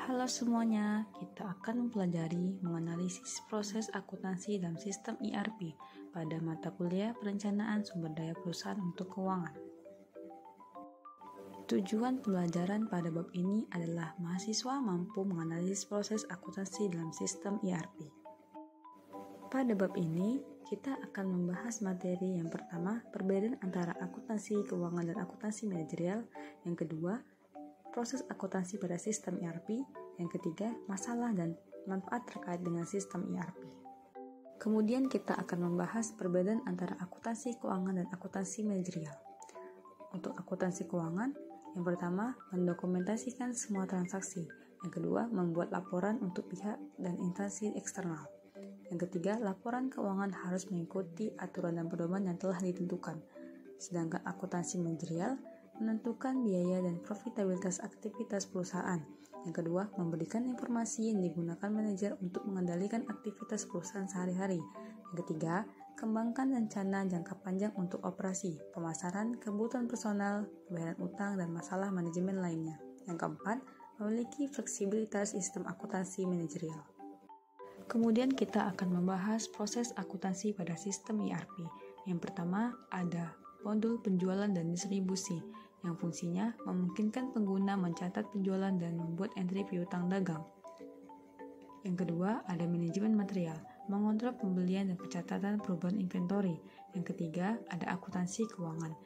Halo semuanya, kita akan mempelajari menganalisis proses akuntansi dalam sistem ERP pada mata kuliah Perencanaan Sumber Daya Perusahaan untuk Keuangan. Tujuan pembelajaran pada bab ini adalah mahasiswa mampu menganalisis proses akuntansi dalam sistem ERP. Pada bab ini, kita akan membahas materi yang pertama, perbedaan antara akuntansi keuangan dan akuntansi manajerial. Yang kedua, proses akuntansi pada sistem ERP. Yang ketiga, masalah dan manfaat terkait dengan sistem ERP. Kemudian kita akan membahas perbedaan antara akuntansi keuangan dan akuntansi manajerial. Untuk akuntansi keuangan, yang pertama, mendokumentasikan semua transaksi. Yang kedua, membuat laporan untuk pihak dan instansi eksternal. Yang ketiga, laporan keuangan harus mengikuti aturan dan pedoman yang telah ditentukan. Sedangkan akuntansi manajerial menentukan biaya dan profitabilitas aktivitas perusahaan. Yang kedua, memberikan informasi yang digunakan manajer untuk mengendalikan aktivitas perusahaan sehari-hari. Yang ketiga, kembangkan rencana jangka panjang untuk operasi, pemasaran, kebutuhan personal, pembayaran utang, dan masalah manajemen lainnya. Yang keempat, memiliki fleksibilitas sistem akuntansi manajerial. Kemudian kita akan membahas proses akuntansi pada sistem ERP. Yang pertama, ada modul penjualan dan distribusi, yang fungsinya memungkinkan pengguna mencatat penjualan dan membuat entry piutang dagang. Yang kedua, ada manajemen material, mengontrol pembelian dan pencatatan perubahan inventory. Yang ketiga, ada akuntansi keuangan,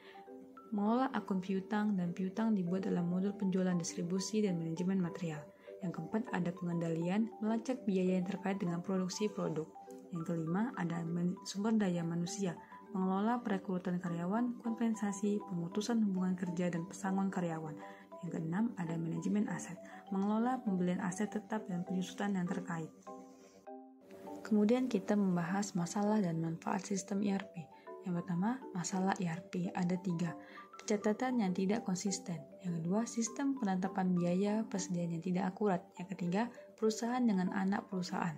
mengelola akun piutang dan piutang dibuat dalam modul penjualan, distribusi, dan manajemen material. Yang keempat, ada pengendalian, melacak biaya yang terkait dengan produksi produk. Yang kelima, ada sumber daya manusia, mengelola perekrutan karyawan, kompensasi, pemutusan hubungan kerja, dan pesangon karyawan. Yang keenam, ada manajemen aset, mengelola pembelian aset tetap dan penyusutan yang terkait. Kemudian kita membahas masalah dan manfaat sistem ERP. Yang pertama, masalah ERP ada 3. Pencatatan yang tidak konsisten. Yang kedua, sistem penetapan biaya persediaan yang tidak akurat. Yang ketiga, perusahaan dengan anak perusahaan.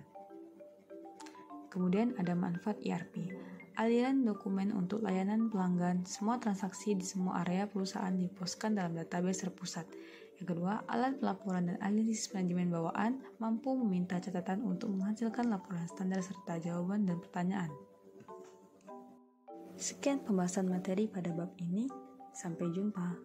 Kemudian ada manfaat ERP. Aliran dokumen untuk layanan pelanggan, semua transaksi di semua area perusahaan diposkan dalam database terpusat. Yang kedua, alat pelaporan dan analisis manajemen bawaan mampu meminta catatan untuk menghasilkan laporan standar serta jawaban dan pertanyaan. Sekian pembahasan materi pada bab ini. Sampai jumpa.